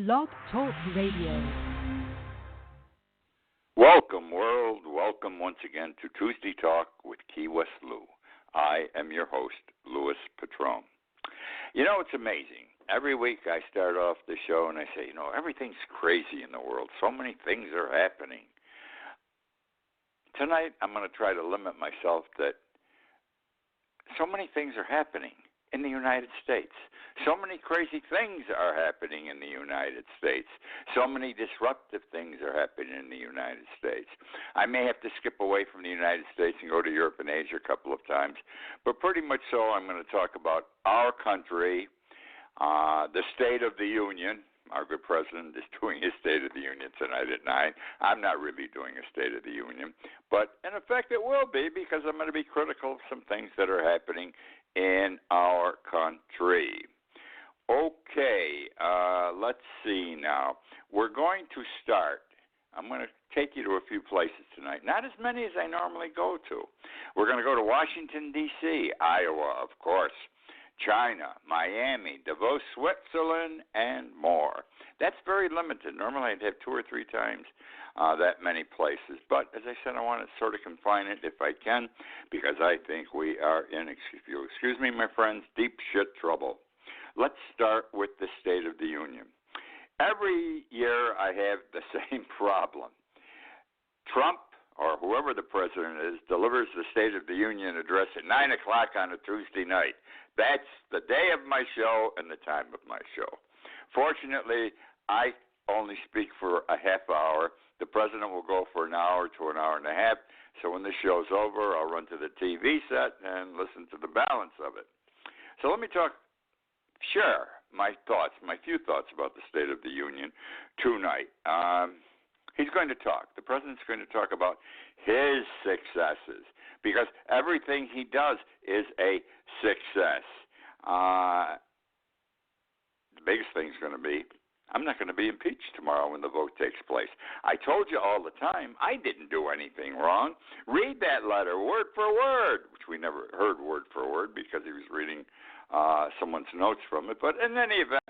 Blog Talk Radio. Welcome, world. Welcome once again to Tuesday Talk with Key West Lou. I am your host, Louis Patron. You know, it's amazing. Every week I start off the show and I say, everything's crazy in the world. So many things are happening. Tonight I'm going to try to limit myself that so many things are happening in the United States. So many crazy things are happening in the United States. So many disruptive things are happening in the United States. I may have to skip away from the United States and go to Europe and Asia a couple of times, but pretty much so I'm going to talk about our country, the State of the Union. Our good president is doing his State of the Union tonight at 9. I'm not really doing a State of the Union, but in effect it will be, because I'm going to be critical of some things that are happening in our country. Okay, let's see now. We're going to start. I'm going to take you to a few places tonight. Not as many as I normally go to. We're going to go to Washington, D.C., Iowa, of course, China, Miami, Davos, Switzerland, and more. That's very limited. Normally I'd have 2 or 3 times that many places. But as I said, I want to sort of confine it if I can, because I think we are in, excuse me, my friends, deep shit trouble. Let's start with the State of the Union. Every year I have the same problem. Trump, or whoever the president is, delivers the State of the Union address at 9 o'clock on a Tuesday night. That's the day of my show and the time of my show. Fortunately, I only speak for a half hour. The president will go for an hour to an hour and a half. So when the show's over, I'll run to the TV set and listen to the balance of it. So let me share my few thoughts about the State of the Union tonight. He's going to talk. The president's going to talk about his successes, because everything he does is a success. The biggest thing is going to be, I'm not going to be impeached tomorrow when the vote takes place. I told you all the time, I didn't do anything wrong. Read that letter word for word, which we never heard word for word because he was reading someone's notes from it. But in any event,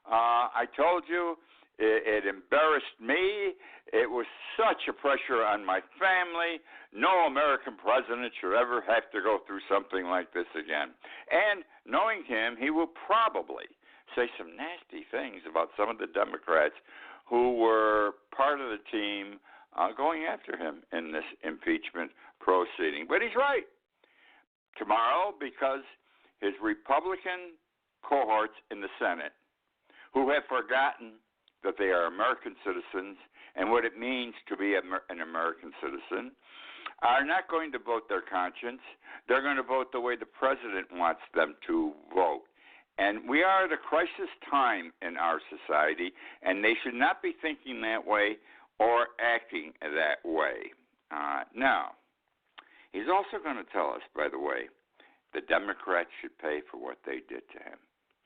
I told you, it embarrassed me. It was such a pressure on my family. No American president should ever have to go through something like this again. And knowing him, he will probably say some nasty things about some of the Democrats who were part of the team going after him in this impeachment proceeding. But he's right. Tomorrow, because his Republican cohorts in the Senate, who have forgotten that they are American citizens and what it means to be an American citizen, are not going to vote their conscience. They're going to vote the way the president wants them to vote. And we are at a crisis time in our society, and they should not be thinking that way or acting that way. Now, he's also going to tell us, by the way, the Democrats should pay for what they did to him.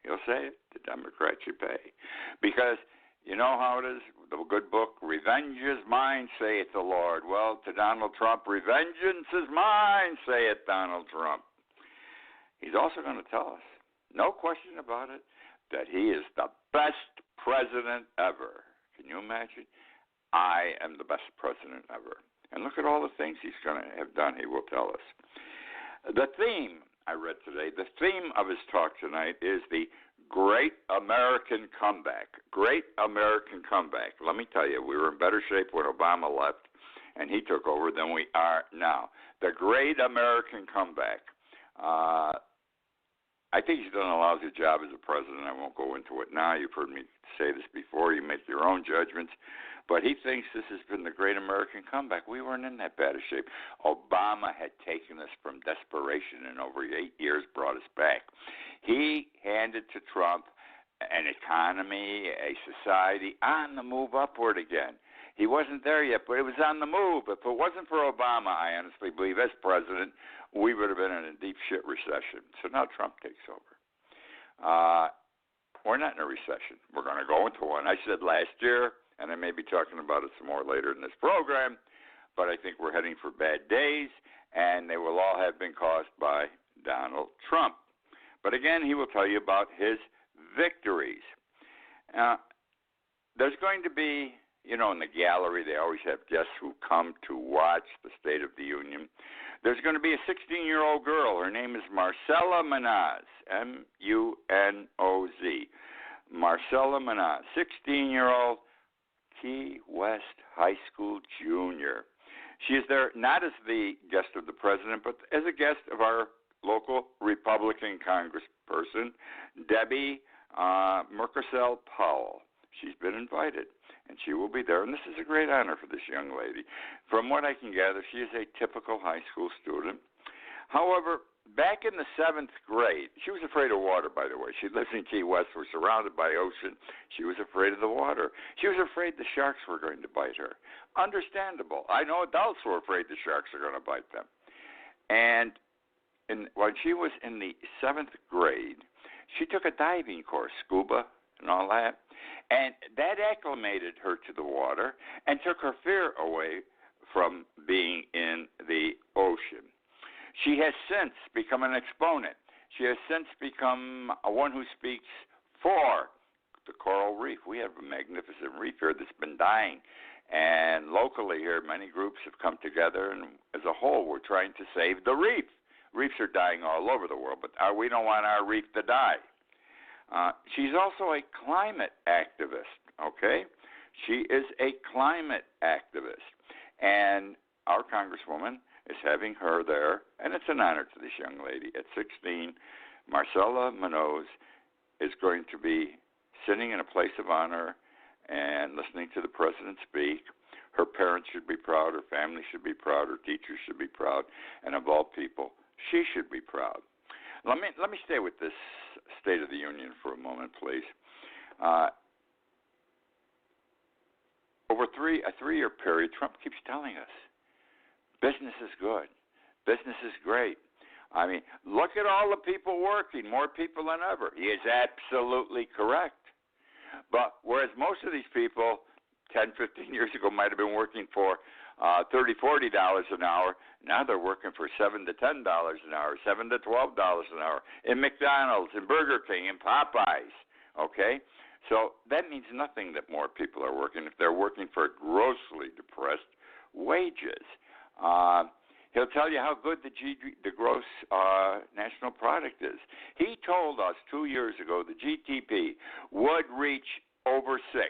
He'll say it, the Democrats should pay. Because you know how it is, the good book, revenge is mine, saith the Lord. Well, to Donald Trump, revengeance is mine, saith Donald Trump. He's also going to tell us, no question about it, that he is the best president ever. Can you imagine? I am the best president ever. And look at all the things he's going to have done, he will tell us. The theme I read today, the theme of his talk tonight is the Great American Comeback. Great American Comeback. Let me tell you, we were in better shape when Obama left and he took over than we are now. The Great American Comeback. I think he's done a lousy job as a president. I won't go into it now. You've heard me say this before. You make your own judgments. But he thinks this has been the Great American Comeback. We weren't in that bad a shape. Obama had taken us from desperation and over 8 years brought us back. He handed to Trump an economy, a society on the move upward again. He wasn't there yet, but it was on the move. If it wasn't for Obama, I honestly believe, as president, we would have been in a deep shit recession. So now Trump takes over. We're not in a recession. We're going to go into one. I said last year, and I may be talking about it some more later in this program, but I think we're heading for bad days, and they will all have been caused by Donald Trump. But again, he will tell you about his victories. there's going to be, in the gallery, they always have guests who come to watch the State of the Union. There's going to be a 16-year-old girl. Her name is Marcella Manoz, M-U-N-O-Z. Marcella Manoz, 16-year-old, Key West High School junior. She is there not as the guest of the president, but as a guest of our local Republican congressperson, Debbie Mercoselle Powell. She's been invited, and she will be there, and this is a great honor for this young lady. From what I can gather, she is a typical high school student. However, back in the 7th grade, she was afraid of water, by the way. She lives in Key West. We're surrounded by ocean. She was afraid of the water. She was afraid the sharks were going to bite her. Understandable. I know adults were afraid the sharks are going to bite them. And when she was in the 7th grade, she took a diving course, scuba and all that, and that acclimated her to the water and took her fear away from being in the ocean. She has since become an exponent. She has since become one who speaks for the coral reef. We have a magnificent reef here that's been dying. And locally here, many groups have come together, and as a whole, we're trying to save the reef. Reefs are dying all over the world, but we don't want our reef to die. She's also a climate activist, okay? She is a climate activist. And our congresswoman is having her there, and it's an honor to this young lady. At 16, Marcella Manoz is going to be sitting in a place of honor and listening to the president speak. Her parents should be proud, her family should be proud, her teachers should be proud, and of all people, she should be proud. Let me stay with this State of the Union for a moment, please. Over a 3-year period, Trump keeps telling us, business is good. Business is great. I mean, look at all the people working, more people than ever. He is absolutely correct. But whereas most of these people 10, 15 years ago might have been working for $30, $40 an hour, now they're working for $7 to $10 an hour, $7 to $12 an hour in McDonald's, in Burger King, in Popeyes, okay? So that means nothing that more people are working if they're working for grossly depressed wages. He'll tell you how good the gross national product is. He told us 2 years ago the GDP would reach over 6.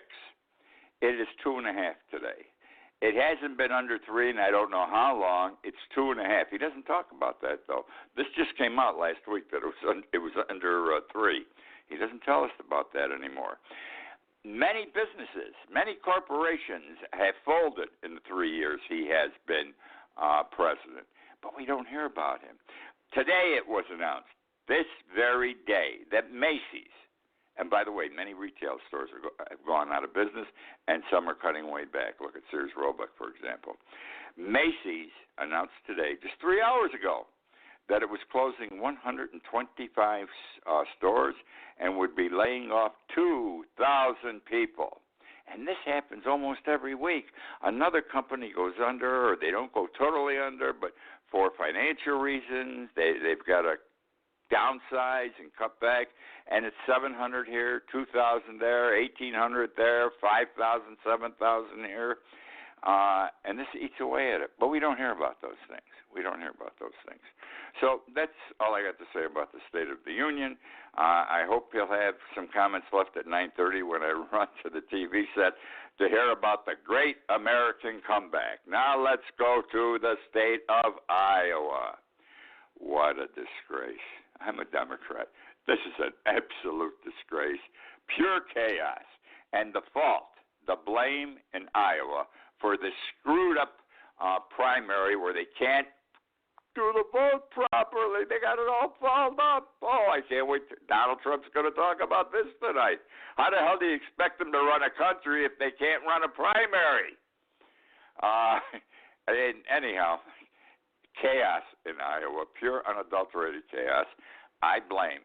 It is 2.5 today. It hasn't been under 3, and I don't know how long. It's 2.5. He doesn't talk about that, though. This just came out last week that it was under 3. He doesn't tell us about that anymore. Many businesses, many corporations have folded in the 3 years he has been president, but we don't hear about him. Today it was announced, this very day, that Macy's, and by the way, many retail stores have gone out of business, and some are cutting way back. Look at Sears Roebuck, for example. Macy's announced today, just 3 hours ago, that it was closing 125 stores and would be laying off 2,000 people. And this happens almost every week. Another company goes under, or they don't go totally under, but for financial reasons, they've got to downsize and cut back, and it's 700 here, 2,000 there, 1,800 there, 5,000, 7,000 here, and this eats away at it. But we don't hear about those things. We don't hear about those things. So that's all I got to say about the State of the Union. I hope you'll have some comments left at 9:30 when I run to the TV set to hear about the great American comeback. Now let's go to the state of Iowa. What a disgrace. I'm a Democrat. This is an absolute disgrace. Pure chaos. And the fault, the blame in Iowa for the screwed up primary where they can't do the vote properly. They got it all fouled up. Oh, I can't wait. Donald Trump's going to talk about this tonight. How the hell do you expect them to run a country if they can't run a primary? Anyhow, chaos in Iowa, pure unadulterated chaos. I blame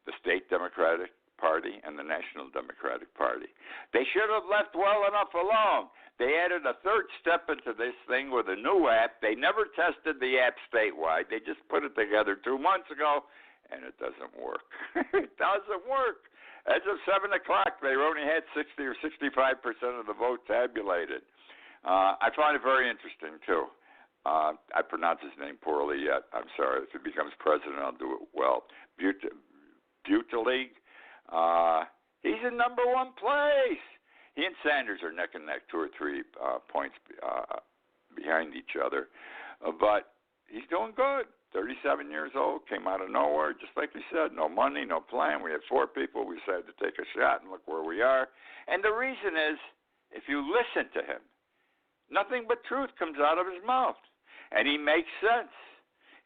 the state Democratic Party and the National Democratic Party. They should have left well enough alone. They added a third step into this thing with a new app. They never tested the app statewide. They just put it together 2 months ago, and it doesn't work. It doesn't work. As of 7 o'clock, they only had 60 or 65% of the vote tabulated. I find it very interesting, too. I pronounce his name poorly yet. I'm sorry. If he becomes president, I'll do it well. Buttigieg. He's in number one place. He and Sanders are neck and neck, 2 or 3 points behind each other. But he's doing good. 37 years old, came out of nowhere, just like you said, no money, no plan. We had 4 people. We decided to take a shot and look where we are. And the reason is, if you listen to him, nothing but truth comes out of his mouth. And he makes sense.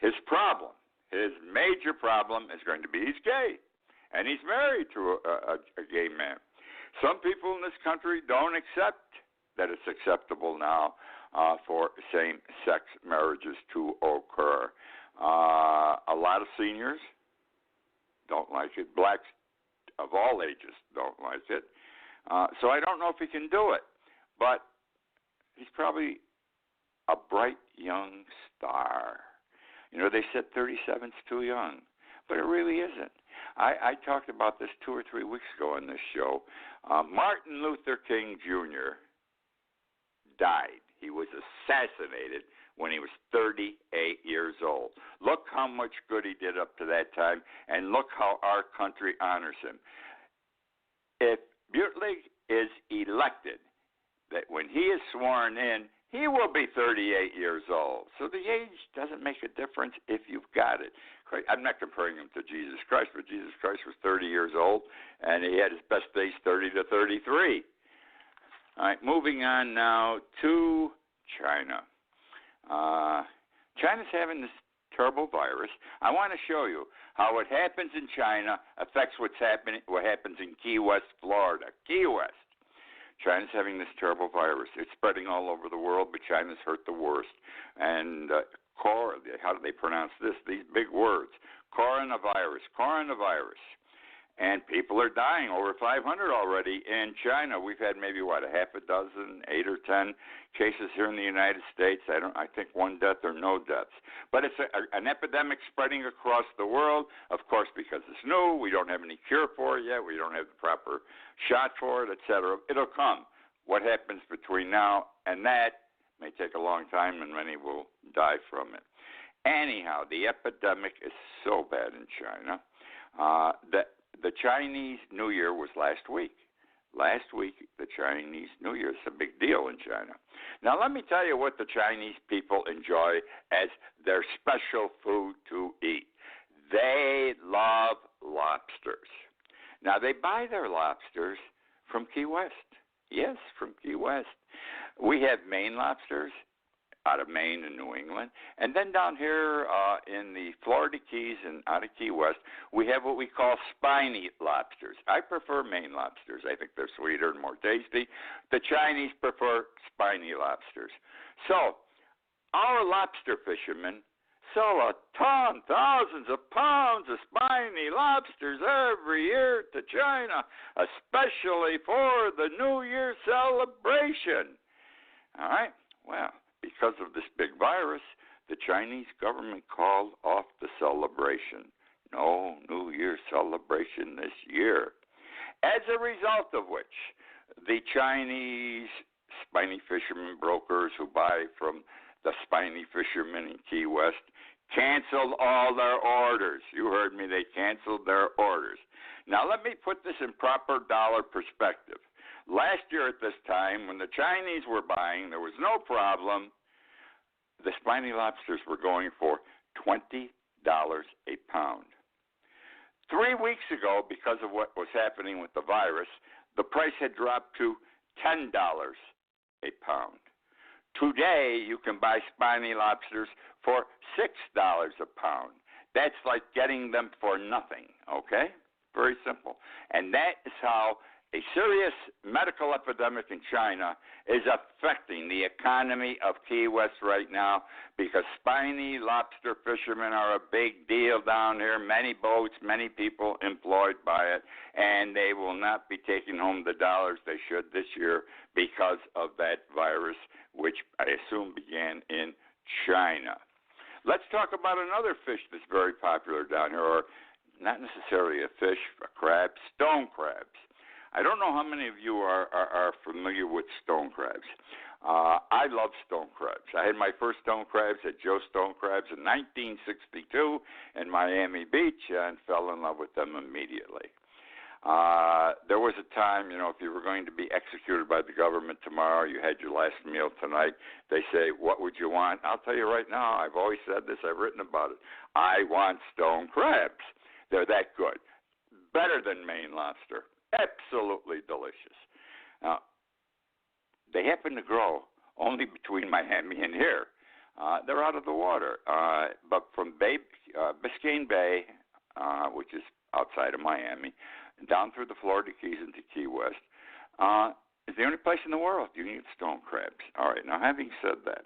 His problem, his major problem is going to be he's gay. And he's married to a gay man. Some people in this country don't accept that it's acceptable now for same-sex marriages to occur. A lot of seniors don't like it. Blacks of all ages don't like it. So I don't know if he can do it. But he's probably a bright young star. You know, they said 37's too young, but it really isn't. I talked about this 2 or 3 weeks ago on this show. Martin Luther King Jr. died. He was assassinated when he was 38 years old. Look how much good he did up to that time, and look how our country honors him. If Buttigieg is elected, that when he is sworn in, he will be 38 years old. So the age doesn't make a difference if you've got it. I'm not comparing him to Jesus Christ, but Jesus Christ was 30 years old, and he had his best days 30 to 33. All right, moving on now to China. China's having this terrible virus. I want to show you how what happens in China affects what happens in Key West, Florida. Key West. China's having this terrible virus. It's spreading all over the world, but China's hurt the worst. And how do they pronounce this? These big words. Coronavirus. And people are dying, over 500 already in China. We've had maybe, a half a dozen, 8 or 10 cases here in the United States. I think 1 death or no deaths. But it's an epidemic spreading across the world, of course, because it's new. We don't have any cure for it yet. We don't have the proper shot for it, et cetera. It'll come. What happens between now and that may take a long time, and many will die from it. Anyhow, the epidemic is so bad in China that the Chinese New Year was last week. Last week, the Chinese New Year is a big deal in China. Now, let me tell you what the Chinese people enjoy as their special food to eat. They love lobsters. Now, they buy their lobsters from Key West. Yes, from Key West. We have Maine lobsters out of Maine and New England. And then down here in the Florida Keys and out of Key West, we have what we call spiny lobsters. I prefer Maine lobsters. I think they're sweeter and more tasty. The Chinese prefer spiny lobsters. So our lobster fishermen sell thousands of pounds of spiny lobsters every year to China, especially for the New Year celebration. All right? Well, because of this big virus, the Chinese government called off the celebration. No New Year celebration this year. As a result of which, the Chinese spiny fishermen brokers who buy from the spiny fishermen in Key West canceled all their orders. You heard me, they canceled their orders. Now let me put this in proper dollar perspective. Last year at this time, when the Chinese were buying, there was no problem. The spiny lobsters were going for $20 a pound. 3 weeks ago, because of what was happening with the virus, the price had dropped to $10 a pound. Today, you can buy spiny lobsters for $6 a pound. That's like getting them for nothing, okay? Very simple. And that is how a serious medical epidemic in China is affecting the economy of Key West right now because spiny lobster fishermen are a big deal down here. Many boats, many people employed by it, and they will not be taking home the dollars they should this year because of that virus, which I assume began in China. Let's talk about another fish that's very popular down here, or not necessarily a fish, a crab, stone crabs. I don't know how many of you are familiar with stone crabs. I love stone crabs. I had my first stone crabs at Joe Stone Crabs in 1962 in Miami Beach and fell in love with them immediately. There was a time, if you were going to be executed by the government tomorrow, you had your last meal tonight, they say, what would you want? I'll tell you right now, I've always said this, I've written about it. I want stone crabs. They're that good. Better than Maine lobster. Absolutely delicious. Now, they happen to grow only between Miami and here. They're out of the water. But from Biscayne Bay, which is outside of Miami, down through the Florida Keys into Key West, is the only place in the world you can get stone crabs. All right, now having said that,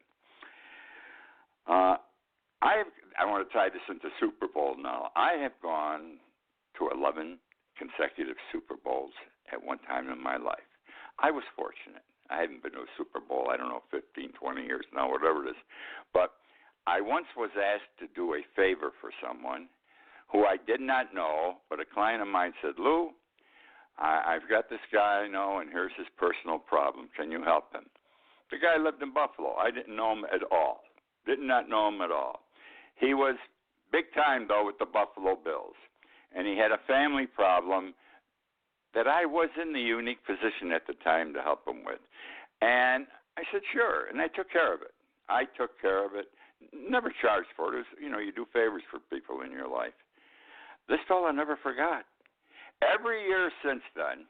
I want to tie this into Super Bowl now. I have gone to 11 consecutive Super Bowls at one time in my life. I was fortunate. I haven't been to a Super Bowl, 15, 20 years now, whatever it is. But I once was asked to do a favor for someone who I did not know, but a client of mine said, Lou, I've got this guy I know, and here's his personal problem. Can you help him? The guy lived in Buffalo. I didn't know him at all. Did not know him at all. He was big time, though, with the Buffalo Bills. And he had a family problem that I was in the unique position at the time to help him with. And I said, sure. And I took care of it. I took care of it. Never charged for it. It was, you do favors for people in your life. This fellow never forgot. Every year since then,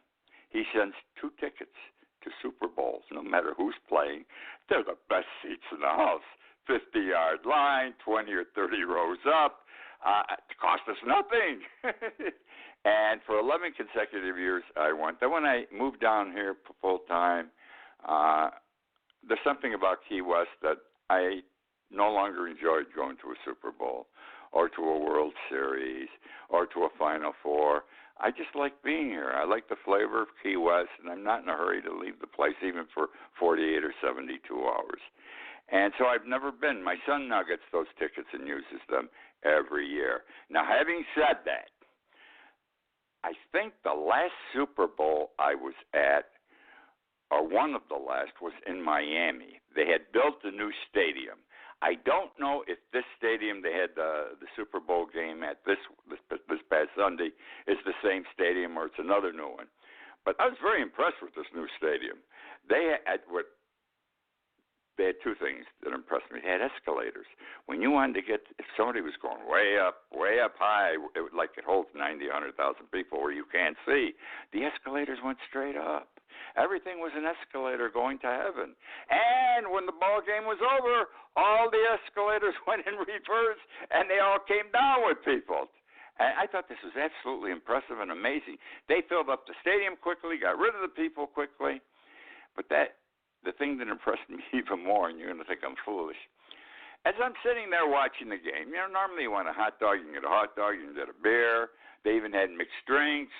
he sends 2 tickets to Super Bowls, no matter who's playing. They're the best seats in the house. 50-yard line, 20 or 30 rows up. It cost us nothing. And for 11 consecutive years, I went. Then when I moved down here full-time, there's something about Key West that I no longer enjoyed going to a Super Bowl or to a World Series or to a Final Four. I just like being here. I like the flavor of Key West, and I'm not in a hurry to leave the place even for 48 or 72 hours. And so I've never been. My son now gets those tickets and uses them every year. Now, having said that, I think the last Super Bowl I was at, or one of the last, was in Miami. They had built a new stadium. I don't know if this stadium they had the Super Bowl game at this past Sunday is the same stadium or it's another new one. But I was very impressed with this new stadium. They had 2 things that impressed me. They had escalators. When you wanted to get, if somebody was going way up high, it holds 90, 100,000 people where you can't see, the escalators went straight up. Everything was an escalator going to heaven. And when the ball game was over, all the escalators went in reverse, and they all came down with people. And I thought this was absolutely impressive and amazing. They filled up the stadium quickly, got rid of the people quickly. But the thing that impressed me even more, and you're going to think I'm foolish, as I'm sitting there watching the game, normally you want a hot dog, you can get a hot dog, you can get a beer. They even had mixed drinks.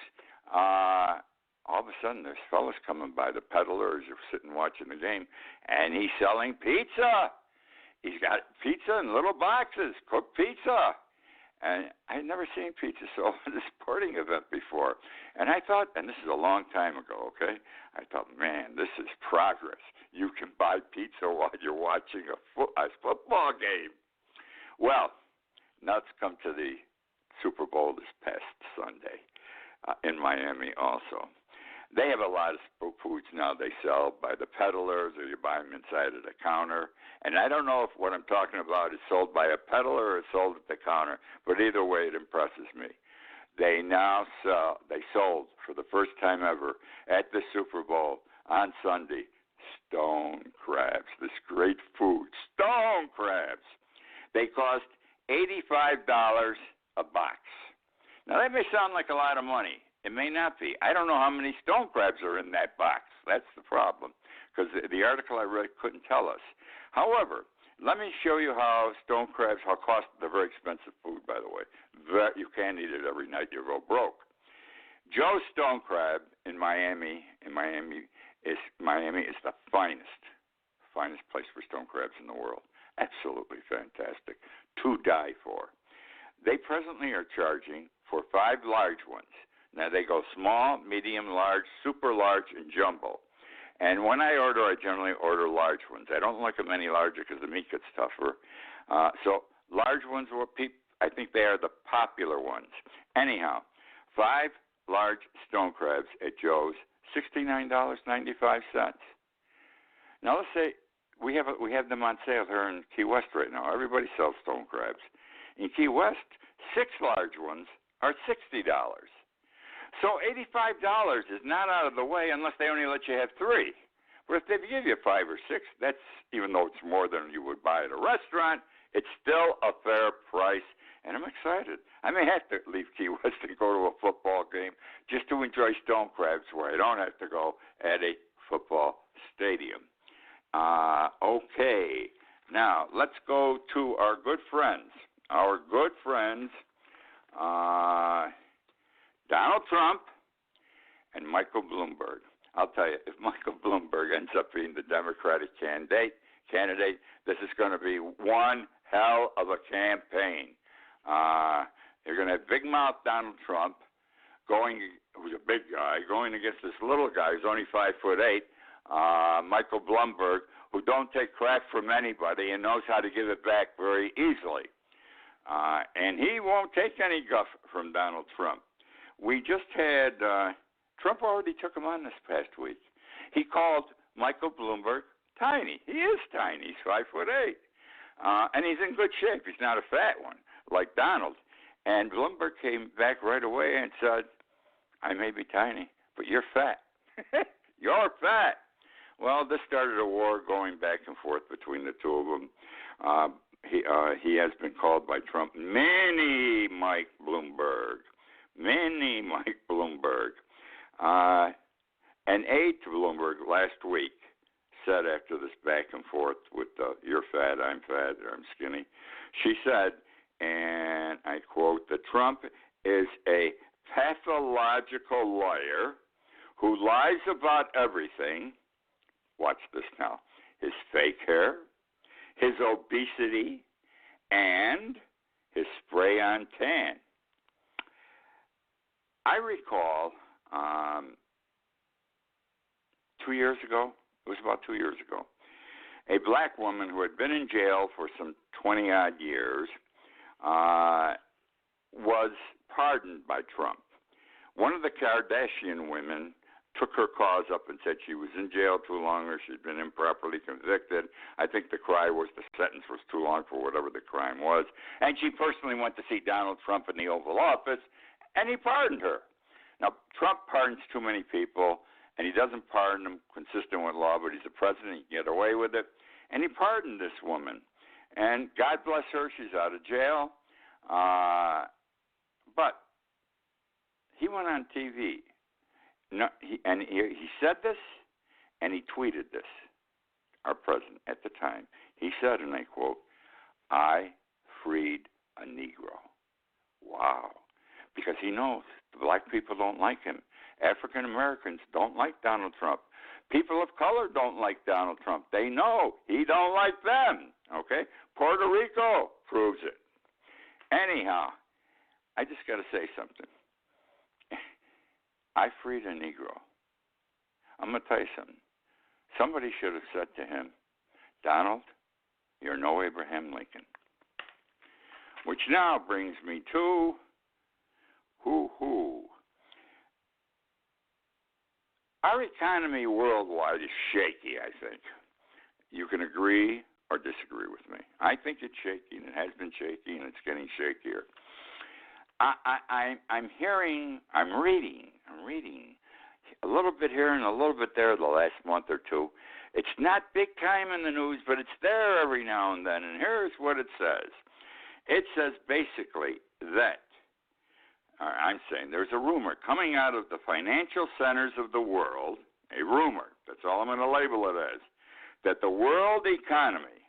All of a sudden, there's fellas coming by, the peddler, as you're sitting watching the game, and he's selling pizza. He's got pizza in little boxes, cooked pizza. And I had never seen pizza sold at a sporting event before. And I thought, and this is a long time ago, okay? I thought, man, this is progress. You can buy pizza while you're watching a football game. Well, now let's come to the Super Bowl this past Sunday in Miami also. They have a lot of foods now they sell by the peddlers, or you buy them inside of the counter. And I don't know if what I'm talking about is sold by a peddler or is sold at the counter, but either way, it impresses me. They sold for the first time ever at the Super Bowl on Sunday, stone crabs, this great food, stone crabs. They cost $85 a box. Now, that may sound like a lot of money. It may not be. I don't know how many stone crabs are in that box. That's the problem, because the article I read couldn't tell us. However, let me show you how stone crabs, they're very expensive food, by the way. You can't eat it every night. You'll go broke. Joe's Stone Crab in Miami is the finest place for stone crabs in the world. Absolutely fantastic. To die for. They presently are charging for 5 large ones. Now, they go small, medium, large, super large, and jumbo. And when I order, I generally order large ones. I don't like them any larger because the meat gets tougher. So large ones are what I think they are the popular ones. Anyhow, 5 large stone crabs at Joe's, $69.95. Now let's say we have them on sale here in Key West right now. Everybody sells stone crabs. In Key West, 6 large ones are $60. So $85 is not out of the way unless they only let you have 3. But if they give you 5 or 6, that's, even though it's more than you would buy at a restaurant, it's still a fair price. And I'm excited. I may have to leave Key West and go to a football game just to enjoy stone crabs where I don't have to go at a football stadium. Okay. Now, let's go to our good friends. Donald Trump and Michael Bloomberg. I'll tell you, if Michael Bloomberg ends up being the Democratic candidate, this is going to be one hell of a campaign. You're going to have big mouth Donald Trump who's a big guy, going against this little guy who's only 5'8", Michael Bloomberg, who don't take crap from anybody and knows how to give it back very easily. And he won't take any guff from Donald Trump. We just had, Trump already took him on this past week. He called Michael Bloomberg tiny. He is tiny. He's 5'8". And he's in good shape. He's not a fat one like Donald. And Bloomberg came back right away and said, I may be tiny, but you're fat. You're fat. Well, this started a war going back and forth between the two of them. He has been called by Trump Mini Mike Bloomberg. An aide to Bloomberg last week said after this back and forth with you're fat, I'm fat, or I'm skinny, she said, and I quote, that Trump is a pathological liar who lies about everything. Watch this now. His fake hair, his obesity, and his spray-on tan. I recall 2 years ago, it was about 2 years ago, a black woman who had been in jail for some 20-odd years was pardoned by Trump. One of the Kardashian women took her cause up and said she was in jail too long or she'd been improperly convicted. I think the cry was the sentence was too long for whatever the crime was. And she personally went to see Donald Trump in the Oval Office, and he pardoned her. Now, Trump pardons too many people, and he doesn't pardon them consistent with law, but he's the president, he can get away with it. And he pardoned this woman. And God bless her, she's out of jail. But he went on TV. No, he said this, and he tweeted this, our president at the time. He said, and I quote, I freed a Negro. Wow. Because he knows the black people don't like him. African Americans don't like Donald Trump. People of color don't like Donald Trump. They know he don't like them. Okay? Puerto Rico proves it. Anyhow, I just got to say something. I freed a Negro. I'm going to tell you something. Somebody should have said to him, Donald, you're no Abraham Lincoln. Which now brings me to Our economy worldwide is shaky, I think. You can agree or disagree with me. I think it's shaky, and it has been shaky, and it's getting shakier. I'm reading a little bit here and a little bit there the last month or two. It's not big time in the news, but it's there every now and then. And here's what it says. It says basically that, I'm saying there's a rumor coming out of the financial centers of the world, a rumor, that's all I'm going to label it as, that the world economy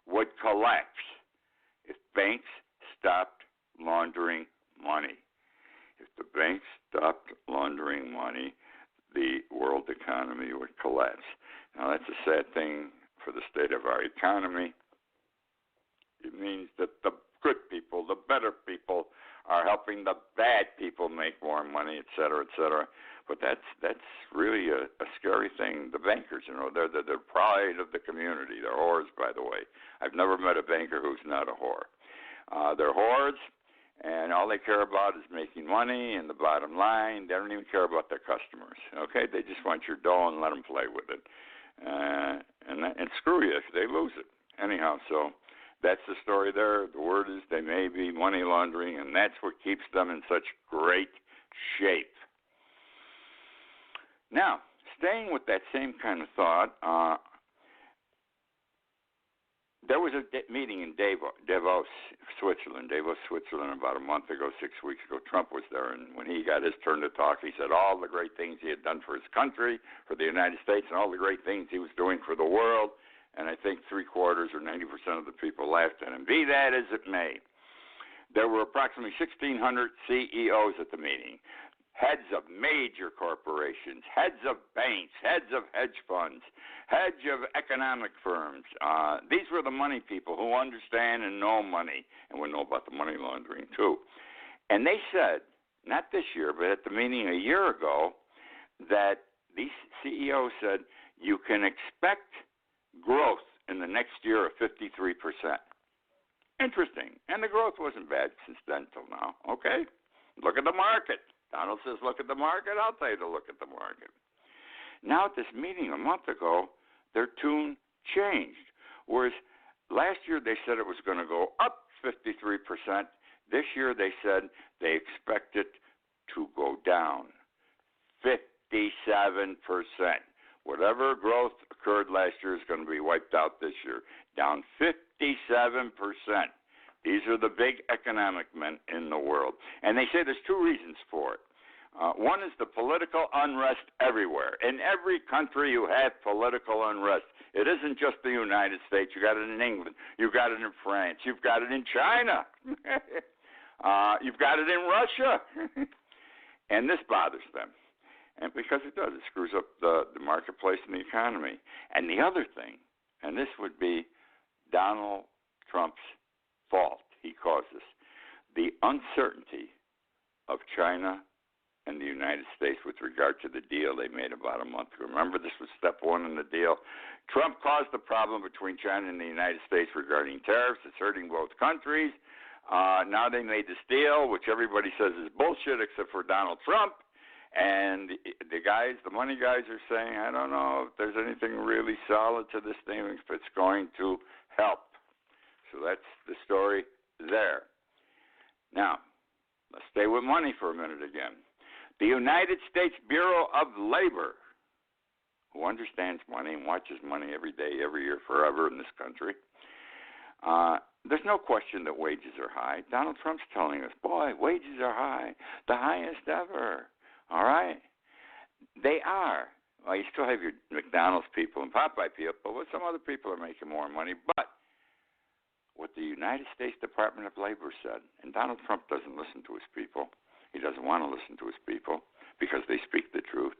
would collapse if banks stopped laundering money. If the banks stopped laundering money, the world economy would collapse. Now, that's a sad thing for the state of our economy. It means that the good people, the better people, are helping the bad people make more money, et cetera, et cetera. But that's really a scary thing. The bankers, they're the pride of the community. They're whores, by the way. I've never met a banker who's not a whore. They're whores, and all they care about is making money and the bottom line. They don't even care about their customers. Okay, they just want your dough and let them play with it, and screw you if they lose it. Anyhow, so that's the story there. The word is they may be money laundering, and that's what keeps them in such great shape. Now, staying with that same kind of thought, there was a meeting in Davos, Switzerland, about a month ago, 6 weeks ago. Trump was there, and when he got his turn to talk, he said all the great things he had done for his country, for the United States, and all the great things he was doing for the world. And I think 3/4 or 90% of the people laughed at him. Be that as it may, there were approximately 1,600 CEOs at the meeting. Heads of major corporations, heads of banks, heads of hedge funds, heads of economic firms. These were the money people who understand and know money and would know about the money laundering too. And they said, not this year, but at the meeting a year ago, that these CEOs said you can expect growth in the next year of 53%. Interesting. And the growth wasn't bad since then till now. Okay? Look at the market. Donald says, look at the market. I'll tell you to look at the market. Now at this meeting a month ago, their tune changed. Whereas last year they said it was going to go up 53%. This year they said they expect it to go down 57%. Whatever growth occurred last year is going to be wiped out this year, down 57%. These are the big economic men in the world. And they say there's two reasons for it. One is the political unrest everywhere. In every country you have political unrest. It isn't just the United States. You got it in England. You've got it in France. You've got it in China. You've got it in Russia. And this bothers them. And because it does, it screws up the marketplace and the economy. And the other thing, and this would be Donald Trump's fault, he caused this, the uncertainty of China and the United States with regard to the deal they made about a month ago. Remember, this was step one in the deal. Trump caused the problem between China and the United States regarding tariffs. It's hurting both countries. Now they made this deal, which everybody says is bullshit except for Donald Trump. And the money guys are saying, I don't know if there's anything really solid to this thing, if it's going to help. So that's the story there. Now, let's stay with money for a minute again. The United States Bureau of Labor, who understands money and watches money every day, every year, forever in this country, there's no question that wages are high. Donald Trump's telling us, boy, wages are high, the highest ever. All right? They are. Well, you still have your McDonald's people and Popeye people, but some other people are making more money. But what the United States Department of Labor said, and Donald Trump doesn't listen to his people. He doesn't want to listen to his people because they speak the truth.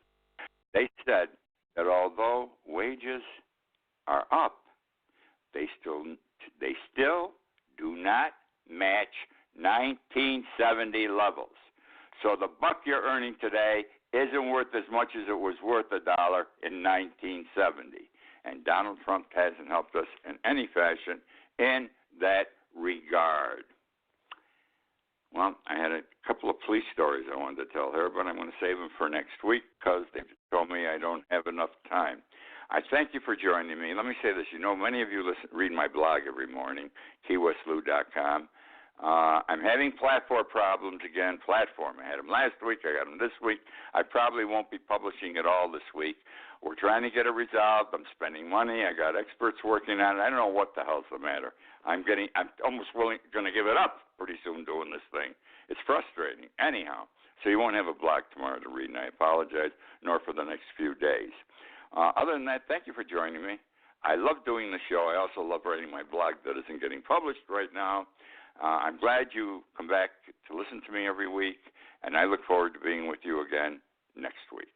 They said that although wages are up, they still do not match 1970 levels. So the buck you're earning today isn't worth as much as it was worth $1 in 1970. And Donald Trump hasn't helped us in any fashion in that regard. Well, I had a couple of police stories I wanted to tell her, but I'm going to save them for next week because they've told me I don't have enough time. I thank you for joining me. Let me say this. Many of you read my blog every morning, keywestlou.com. I'm having platform problems again. I had them last week. I got them this week. I probably won't be publishing it all this week. We're trying to get it resolved. I'm spending money. I got experts working on it. I don't know what the hell's the matter. I'm almost going to give it up pretty soon doing this thing. It's frustrating. Anyhow, so you won't have a blog tomorrow to read, and I apologize, nor for the next few days. Other than that, thank you for joining me. I love doing the show. I also love writing my blog that isn't getting published right now. I'm glad you come back to listen to me every week, and I look forward to being with you again next week.